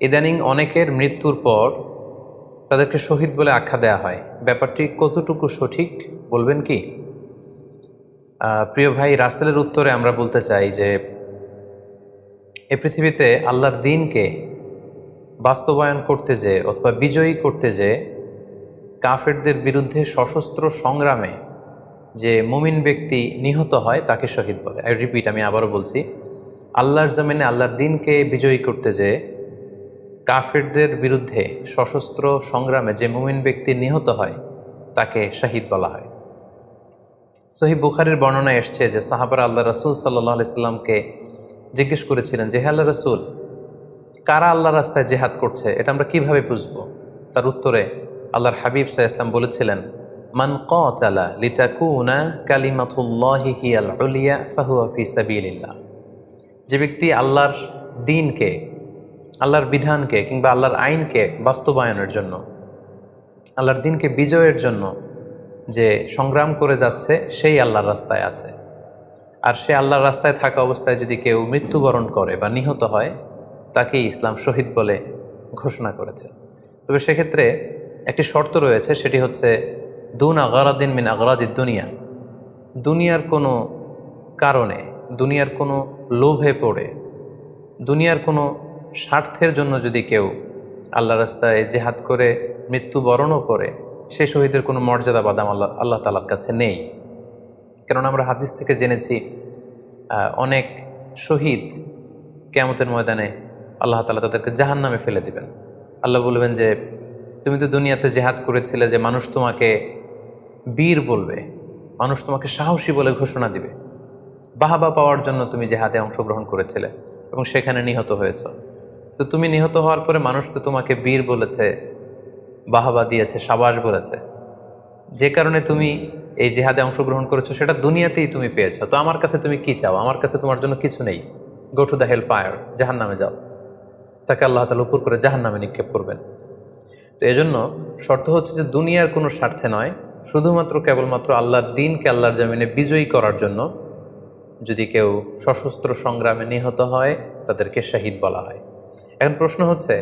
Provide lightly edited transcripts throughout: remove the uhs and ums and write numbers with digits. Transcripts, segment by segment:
ইদানিং অনেকের মৃত্যুর পর তাদেরকে শহীদ বলে আখ্যা দেয়া হয়। ব্যাপারটি কতটুকু সঠিক বলবেন কি? প্রিয় ভাই, রাসেলের উত্তরে আমরা বলতে চাই যে এ পৃথিবীতে আল্লাহর দ্বীনকে বাস্তবায়ন করতে যেয়ে অথবা বিজয়ী করতে যেয়ে কাফেরদের বিরুদ্ধে সশস্ত্র সংগ্রামে যে মুমিন ব্যক্তি নিহত হয় তাকে শহীদ বলে। আমি আবারও বলছি, আল্লাহর জমিনে আল্লাহর দ্বীনকে বিজয়ী করতে যেয়ে কাফেরদের বিরুদ্ধে সশস্ত্র সংগ্রামে যে মুমিন ব্যক্তি নিহত হয় তাকে শহীদ বলা হয়। সহিহ বুখারীর বর্ণনায় এসছে যে সাহাবারা আল্লাহ রাসূল সাল্লাল্লাহু আলাইহি সাল্লামকে জিজ্ঞেস করেছিলেন যে, হে আল্লাহ রাসূল, কারা আল্লাহর রাস্তায় জেহাদ করছে এটা আমরা কিভাবে বুঝবো? তার উত্তরে আল্লাহর হাবিব সাল্লাল্লাহু আলাইহি ওয়াসাল্লাম বলেছিলেন, মান কাতালা লিতাকুনা কালিমাতুল্লাহি হিয়াল উলিয়া ফাহুয়া ফি সাবিলিল্লাহ। যে ব্যক্তি আল্লাহর দ্বীনকে, আল্লাহর বিধানকে কিংবা আল্লাহর আইনকে বাস্তবায়নের জন্য, আল্লাহর দ্বীনকে বিজয়ের জন্য যে সংগ্রাম করে যাচ্ছে সেই আল্লাহর রাস্তায় আছে। আর সে আল্লাহর রাস্তায় থাকা অবস্থায় যদি কেউ মৃত্যুবরণ করে বা নিহত হয় তাকেই ইসলাম শহীদ বলে ঘোষণা করেছে। তবে সেক্ষেত্রে একটি শর্ত রয়েছে, সেটি হচ্ছে দুন আগারাদিন মিন আগারাদিদ দুনিয়া। দুনিয়ার কোনো কারণে, দুনিয়ার কোনো লোভে পড়ে, দুনিয়ার কোনো স্বার্থের জন্য যদি কেউ আল্লাহ রাস্তায় জেহাদ করে মৃত্যুবরণও করে, সে শহীদের কোনো মর্যাদা বাদাম আল্লাহ তাআলার কাছে নেই। কারণ আমরা হাদিস থেকে জেনেছি অনেক শহীদ কিয়ামতের ময়দানে আল্লাহ তাআলা তাদেরকে জাহান্নামে ফেলে দিবেন। আল্লাহ বলবেন যে, তুমি তো দুনিয়াতে জেহাদ করেছিলে যে মানুষ তোমাকে বীর বলবে, মানুষ তোমাকে সাহসী বলে ঘোষণা দিবে, বাহাবা পাওয়ার জন্য তুমি জেহাদে অংশগ্রহণ করেছিলে এবং সেখানে নিহত হয়েছ। তো তুমি নিহত হওয়ার পরে মানুষ তো তোমাকে বীর বলেছে, বাহাবা দিয়েছে, সাবাস বলেছে, যে কারণে তুমি এই জেহাদে অংশগ্রহণ করেছো সেটা দুনিয়াতেই তুমি পেয়েছো। তো আমার কাছে তুমি কি চাও? আমার কাছে তোমার জন্য কিছু নেই। Go to the hell fire, জাহান্নামে যাও। তাকে আল্লাহ তাআলা উপর করে জাহান্নামে নিক্ষেপ করবেন। তো এজন্য শর্ত হচ্ছে যে দুনিয়ার কোনো স্বার্থে নয়, শুধুমাত্র কেবলমাত্র আল্লাহর দ্বীনকে আল্লাহর জমিনে বিজয়ী করার জন্য যদি কেউ সশস্ত্র সংগ্রামে নিহত হয় তাদেরকে শহীদ বলা হয়। এখন প্রশ্ন হচ্ছে,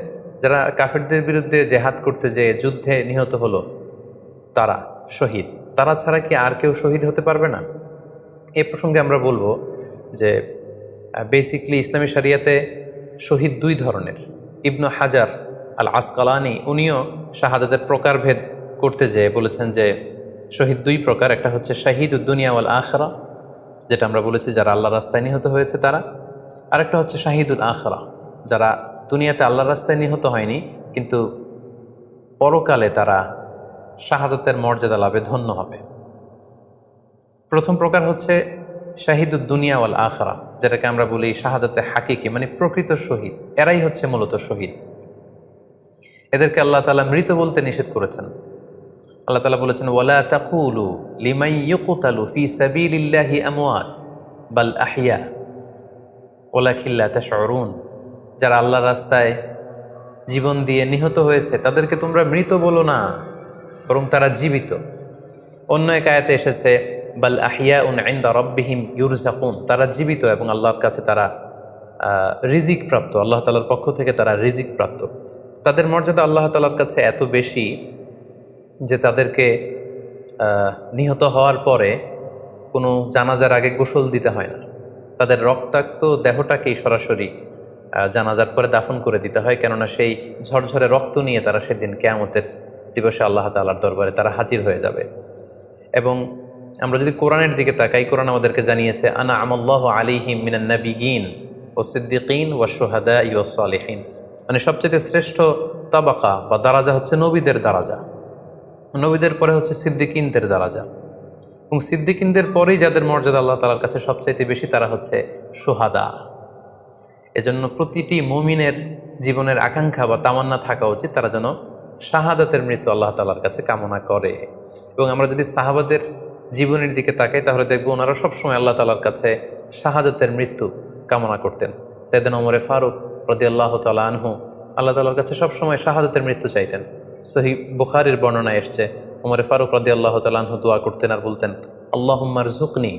যারা কাফেরদের বিরুদ্ধে জেহাদ করতে যেয়ে যুদ্ধে নিহত হলো তারা শহীদ, তারা ছাড়া কি আর কেউ শহীদ হতে পারবে না? এ প্রসঙ্গে আমরা বলবো যে বেসিকলি ইসলামী শরিয়াতে শহীদ দুই ধরনের। ইবনু হাজার আল আসকালানি উনিও শাহাদাতের প্রকারভেদ করতে যেয়ে বলেছেন যে শহীদ দুই প্রকার। একটা হচ্ছে শাহিদুদ দুনিয়া ওয়াল আখিরা, যেটা আমরা বলেছি যারা আল্লাহর রাস্তায় নিহত হয়েছে তারা। আরেকটা হচ্ছে শাহিদুল আখিরা, যারা দুনিয়াতে আল্লাহর রাস্তায় নিহত হয়নি কিন্তু পরকালে তারা শাহাদাতের মর্যাদা লাভে ধন্য হবে। প্রথম প্রকার হচ্ছে শাহিদুদ দুনিয়া ওয়াল আখিরা, যেটাকে আমরা বলি শাহাদাতে হাকিকি, মানে প্রকৃত শহীদ। এরাই হচ্ছে মূলত শহীদ। এদেরকে আল্লাহ তাআলা মৃত বলতে নিষেধ করেছেন। আল্লাহ তাআলা বলেছেন, ওয়ালা তাকুলু লিমান ইউকতালু ফি সাবিলিল্লাহি আমওয়াত বাল আহইয়া ওয়ালাকিন লা তাশউরুন। যারা আল্লাহর রাস্তায় জীবন দিয়ে নিহত হয়েছে তাদেরকে তোমরা মৃত বলো না, বরং তারা জীবিত। অন্য এক আয়াতে এসেছে, বাল আহিয়াউন ইনদা রাব্বিহিম ইউরযাকুন, তারা জীবিত এবং আল্লাহর কাছে তারা রিজিক প্রাপ্ত, আল্লাহ তাআলার পক্ষ থেকে তারা রিজিক প্রাপ্ত। তাদের মর্যাদা আল্লাহ তাআলার কাছে এত বেশি যে তাদেরকে নিহত হওয়ার পরে কোনো জানাজার আগে গোসল দিতে হয় না। তাদের রক্তাক্ত দেহটাকেই সরাসরি জানাজার পরে দাফন করে দিতে হয়, কেননা সেই ঝরঝরে রক্ত নিয়ে তারা সেদিন কিয়ামতের দিবসে আল্লাহ তাআলার দরবারে তারা হাজির হয়ে যাবে। এবং আমরা যদি কোরআনের দিকে তাকাই, কোরআন আমাদেরকে জানিয়েছে, আনা আমাল্লাহু আলাইহিম মিনান নাবিয়িন ওয়াস সিদ্দিকিন ওয়াশ শুহাদা ওয়াস সালিহিন, মানে সবচেয়ে শ্রেষ্ঠ তাবাকা বা দারাজা হচ্ছে নবীদের দারাজা, নবীদের পরে হচ্ছে সিদ্দিকিনদের দারাজা, এবং সিদ্দিকিনদের পরেই যাদের মর্যাদা আল্লাহ তাআলার কাছে সবচাইতে বেশি তারা হচ্ছে শুহাদা। এজন্য প্রতিটি মুমিনের জীবনের আকাঙ্ক্ষা বা তামান্না থাকা উচিত তারা যেন শাহাদাতের মৃত্যু আল্লাহ তাআলার কাছে কামনা করে। এবং আমরা যদি সাহাবাদের জীবনের দিকে তাকাই তাহলে দেখব ওনারা সবসময় আল্লাহ তাআলার কাছে শাহাদাতের মৃত্যু কামনা করতেন। সাইয়েদনা ওমর ফারুক রাদিয়াল্লাহু তাআলা আনহু আল্লাহ তাআলার কাছে সবসময় শাহাদাতের মৃত্যু চাইতেন। সহিহ বুখারীর বর্ণনায় এসছে, ওমর ফারুক রাদিয়াল্লাহু তাআলা আনহু দোয়া করতেন আর বলতেন, আল্লাহুম্মা রযুকনি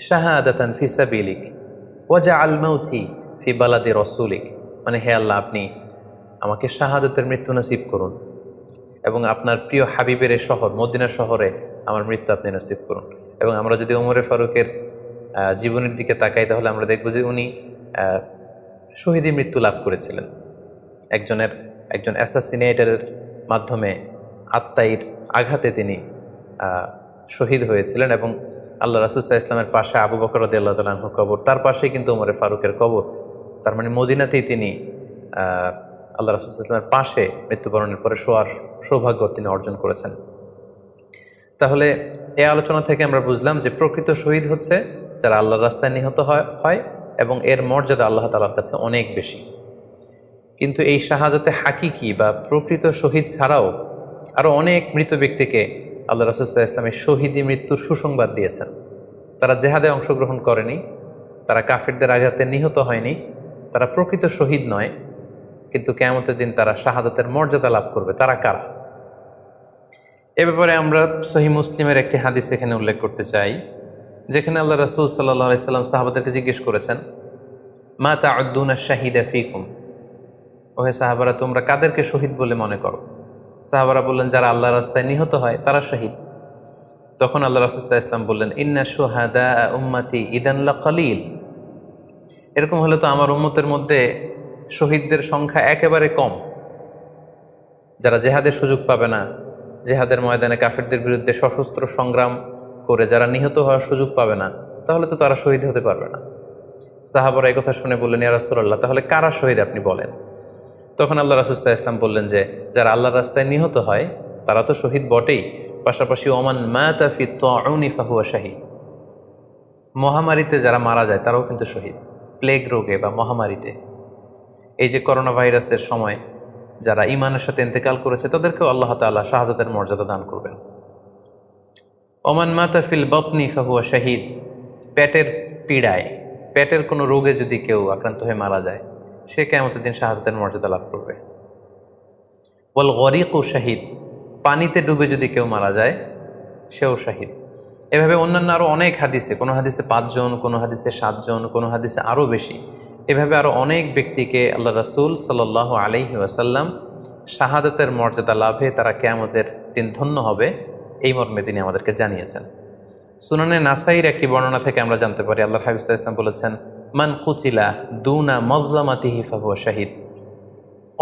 শাহাদাতান ফি সাবিলিক ওয়াজআল মাউতি ফি বালাদি রাসূলিক, মানে হে আল্লাহ, আপনি আমাকে শাহাদাতের মৃত্যু নসিব করুন এবং আপনার প্রিয় হাবিবের এই শহর মদিনা শহরে আমার মৃত্যু আপনি নসিব করুন। এবং আমরা যদি ওমরে ফারুকের জীবনের দিকে তাকাই তাহলে আমরা দেখব যে উনি শহীদি মৃত্যু লাভ করেছিলেন। একজন অ্যাসাসিনেটরের মাধ্যমে আত্মাইর আঘাতে তিনি শহীদ হয়েছিলেন এবং আল্লাহ রাসূল সাল্লাল্লাহু আলাইহি ওয়াসাল্লামের পাশে আবু বকর রাদিয়াল্লাহু তাআলা আনহু কবর, তার পাশেই কিন্তু ওমরে ফারুকের কবর। তার মানে মদিনাতেই তিনি আল্লাহ রাসূল সাল্লাল্লাহু আলাইহি ওয়াসাল্লামের পাশে মৃত্যুবরণের পরে শোয়ার সৌভাগ্য তিনি অর্জন করেছেন। তাহলে এই আলোচনা থেকে আমরা বুঝলাম যে প্রকৃত শহীদ হচ্ছে যারা আল্লাহর রাস্তায় নিহত হয় এবং এর মর্যাদা আল্লাহ তাআলার কাছে অনেক বেশি। কিন্তু এই শাহাদাতে হাকিকি বা প্রকৃত শহীদ ছাড়াও আরও অনেক মৃত ব্যক্তিকে আল্লাহ রাসূল সাল্লাল্লাহু আলাইহি ওয়াসাল্লাম শহীদি মৃত্যুর সুসংবাদ দিয়েছেন। তারা জেহাদে অংশগ্রহণ করেনি, তারা কাফিরদের আঘাতে নিহত হয়নি, তারা প্রকৃত শহীদ নয়, কিন্তু কিয়ামতের দিন তারা শাহাদাতের মর্যাদা লাভ করবে। তারা কারা? এ ব্যাপারে আমরা সহিহ মুসলিমের একটি হাদিস এখানে উল্লেখ করতে চাই, যেখানে আল্লাহ রাসূল সাল্লাল্লাহু আলাইহি ওয়াসাল্লাম সাহাবাদেরকে জিজ্ঞেস করেছেন, মা তা'উদ্দুনা শাহিদা ফীকুম, ওহে সাহাবারা তোমরা কাদেরকে শহীদ বলে মনে করো? সাহাবারা বললেন, যারা আল্লাহর রাস্তায় নিহত হয় তারা শহীদ। তখন আল্লাহ রাসূল সাল্লাল্লাহু আলাইহি ওয়াসাল্লাম বললেন, ইন্না শুহাদা উম্মতি ইদান লাকালিল, এরকম হলে তো আমার উম্মতের মধ্যে শহীদদের সংখ্যা একেবারে কম। যারা জেহাদের সুযোগ পাবে না, জেহাদের ময়দানে কাফিরদের বিরুদ্ধে সশস্ত্র সংগ্রাম করে যারা নিহত হওয়ার সুযোগ পাবে না, তাহলে তো তারা শহীদ হতে পারবে না। সাহাবারা এই কথা শুনে বললেন, ইয়া রাসূলুল্লাহ, তাহলে কারা শহীদ আপনি বলেন। তখন আল্লাহ রাসূল সাল্লাল্লাহু আলাইহি ওয়াসাল্লাম বললেন যে যারা আল্লাহর রাস্তায় নিহত হয় তারা তো শহীদ বটেই, পাশাপাশি ওমান মাতা ফি তাউনি ফাহুয়া শাহীদ, মহামারীতে যারা মারা যায় তারাও কিন্তু শহীদ। প্লেগ রোগে বা মহামারীতে, এই যে করোনা ভাইরাসের সময় যারা ঈমানের সাথে ইন্তেকাল করেছে তাদেরকেও আল্লাহ তাআলা শাহাদাতের মর্যাদা দান করবেন। ওমান মাতা ফিল বাতনি ফাহুয়া শাহীদ, পেটের পীড়ায়, পেটের কোনো রোগে যদি কেউ আক্রান্ত হয়ে মারা যায় সে কিয়ামতের দিন শাহাদাতের মর্যাদা লাভ করবে। ওয়াল গরিকু শাহীদ, পানিতে ডুবে যদি কেউ মারা যায় সেও শাহীদ। এভাবে অন্যান্য আরও অনেক হাদিসে, কোনো হাদিসে 5 জন, কোনো হাদিসে 7 জন, কোনো হাদিসে আরও বেশি, এভাবে আরও অনেক ব্যক্তিকে আল্লাহ রাসূল সাল্লাল্লাহু আলাইহি ওয়াসাল্লাম শাহাদাতের মর্যাদা লাভে তারা কিয়ামতের দিন ধন্য হবে এই মর্মে তিনি আমাদেরকে জানিয়েছেন। সুনানে নাসাইর একটি বর্ণনা থেকে আমরা জানতে পারি, আল্লাহর হাবিব সাল্লাল্লাহু আলাইহি ওয়াসাল্লাম বলেছেন, মান কুতিলা দুনা মাজলামাতিহি ফাহুয়া শাহীদ,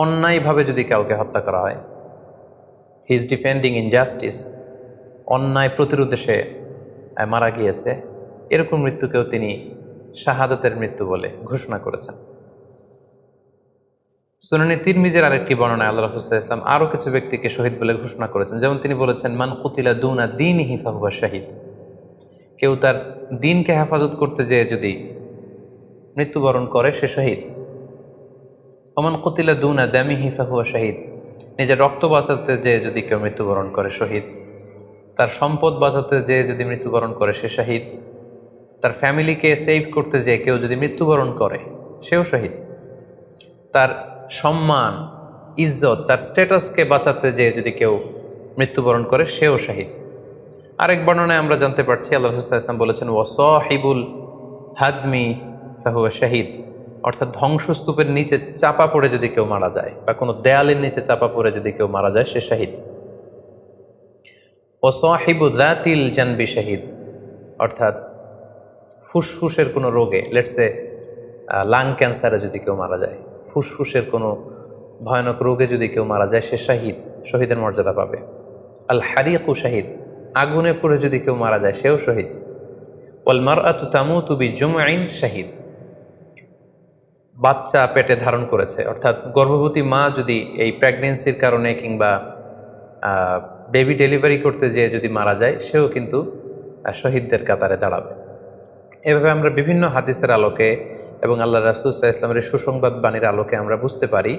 অন্যায়ভাবে যদি কাউকে হত্যা করা হয়, হি ইজ ডিফেন্ডিং ইনজাস্টিস, অন্যায় প্রতিরোধে সে মারা গিয়েছে, এরকম মৃত্যুকেও তিনি শাহাদাতের মৃত্যু বলে ঘোষণা করেছেন। সুনানে তিরমিজির আরেকটি বর্ণনায় আল্লাহ রাসূল সাল্লাল্লাহু আলাইহি ওয়াসাল্লাম আরও কিছু ব্যক্তিকে শহীদ বলে ঘোষণা করেছেন। যেমন তিনি বলেছেন, মান কুতিলা দুনা দীনিহি ফাহুয়া শাহীদ, কেউ তার দিনকে হেফাজত করতে যেয়ে যদি মৃত্যুবরণ করে সে শহীদ। ওমান কুতিলা দুনা দামিহি ফাহুয়া শাহীদ, নিজের রক্ত বাঁচাতে যেয়ে যদি কেউ মৃত্যুবরণ করে শহীদ। তার সম্পদ বাঁচাতে যেয়ে যদি মৃত্যুবরণ করে সে শহীদ। তার ফ্যামিলিকে সেভ করতে যেয়ে কেউ যদি মৃত্যুবরণ করে সেও শহীদ। তার সম্মান, ইজ্জত, তার স্ট্যাটাসকে বাঁচাতে যেয়ে যদি কেউ মৃত্যুবরণ করে সেও শহীদ। আরেক বর্ণনায় আমরা জানতে পারছি, আল্লাহ রাসূল সাল্লাল্লাহু আলাইহি ওয়াসাল্লাম বলেছেন, ওয়াসাহিবুল হাদমি ফাহুয়া শাহীদ, অর্থাৎ ধ্বংসস্তূপের নিচে চাপা পড়ে যদি কেউ মারা যায় বা কোনো দেয়ালের নিচে চাপা পড়ে যদি কেউ মারা যায় সে শহীদ। ওয়াসাহিবু যাতিল জানবি শাহীদ, অর্থাৎ ফুসফুসের কোনো রোগে, লেটসে লাং ক্যান্সারে যদি কেউ মারা যায়, ফুসফুসের কোনো ভয়ানক রোগে যদি কেউ মারা যায় সে শাহীদ, শহীদের মর্যাদা পাবে। আল হারিকু শাহীদ, আগুনে পড়ে যদি কেউ মারা যায় সেও শহীদ। ওয়াল মারআতু তামুতু বিজুমইন শাহীদ, বাচ্চা পেটে ধারণ করেছে, অর্থাৎ গর্ভবতী মা যদি এই প্রেগনেন্সির কারণে কিংবা বেবি ডেলিভারি করতে যেয়ে যদি মারা যায় সেও কিন্তু শহীদদের কাতারে দাঁড়াবে। এভাবে আমরা বিভিন্ন হাদিসের আলোকে এবং আল্লাহ রাসূল সাল্লাল্লাহু আলাইহি ওয়াসাল্লামের সুসংবাদ বাণীর আলোকে আমরা বুঝতে পারি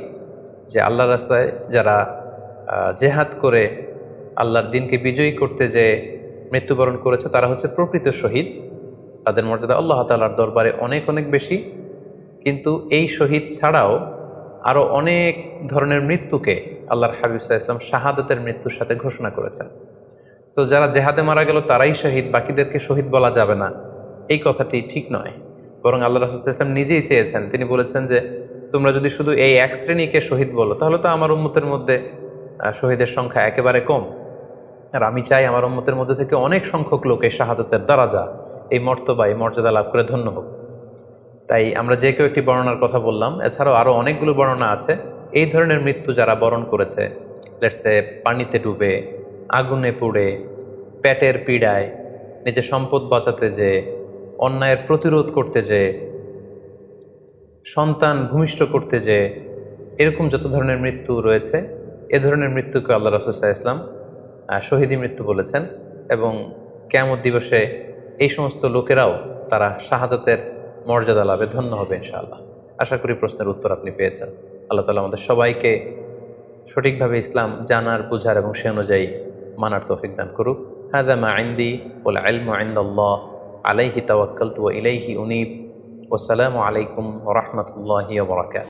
যে আল্লাহর রাস্তায় যারা জেহাদ করে আল্লাহর দিনকে বিজয়ী করতে যে মৃত্যুবরণ করেছে তারা হচ্ছে প্রকৃত শহীদ। তাদের মর্যাদা আল্লাহ তাআলার দরবারে অনেক অনেক বেশি। কিন্তু এই শহীদ ছাড়াও আরও অনেক ধরনের মৃত্যুকে আল্লাহর হাবিব সাল্লাল্লাহু আলাইহি ওয়াসাল্লাম শাহাদাতের মৃত্যুর সাথে ঘোষণা করেছেন। সো যারা জেহাদে মারা গেল তারাই শহীদ, বাকিদেরকে শহীদ বলা যাবে না, এই কথাটি ঠিক নয়। বরং আল্লাহ রাসূল সাল্লাল্লাহু আলাইহি ওয়াসাল্লাম নিজেই চেয়েছেন, তিনি বলেছেন যে তোমরা যদি শুধু এই এক শ্রেণীকে শহীদ বলো তাহলে তো আমার উম্মতের মধ্যে শহীদের সংখ্যা একেবারে কম। আর আমি চাই আমার উম্মতের মধ্যে থেকে অনেক সংখ্যক লোক এই শাহাদাতের দারাজা, এই মর্তবা, এই মর্যাদা লাভ করে ধন্য হোক। তাই আমরা যে কেউ একটি বর্ণনার কথা বললাম, এছাড়াও আরও অনেকগুলো বর্ণনা আছে। এই ধরনের মৃত্যু যারা বরণ করেছে, লেটসে পানিতে ডুবে, আগুনে পুড়ে, পেটের পীড়ায়, নিজের সম্পদ বাঁচাতে যে, অন্যায়ের প্রতিরোধ করতে যে, সন্তান ভূমিষ্ঠ করতে যে, এরকম যত ধরনের মৃত্যু রয়েছে, এ ধরনের মৃত্যুকে আল্লাহ রাসূল সাল্লাল্লাহু আলাইহি ওয়াসাল্লাম শহীদি মৃত্যু বলেছেন। এবং কিয়ামত দিবসে এই সমস্ত লোকেরাও তারা শাহাদাতের মর্যাদা লাভে ধন্য হবে ইনশাআল্লাহ। আশা করি প্রশ্নের উত্তর আপনি পেয়েছেন। আল্লাহ তাআলা আমাদের সবাইকে সঠিকভাবে ইসলাম জানার, বুঝার এবং সে অনুযায়ী মানার তৌফিক দান করুক। হাযা মা ইনদি ওয়াল ইলমু ইনদাল্লাহ আলাইহি তাওয়াক্কালতু ওয়া ইলাইহি উনীব। ওয়াসসালামু আলাইকুম ওয়া রাহমাতুল্লাহি ওয়া বারাকাতুহু।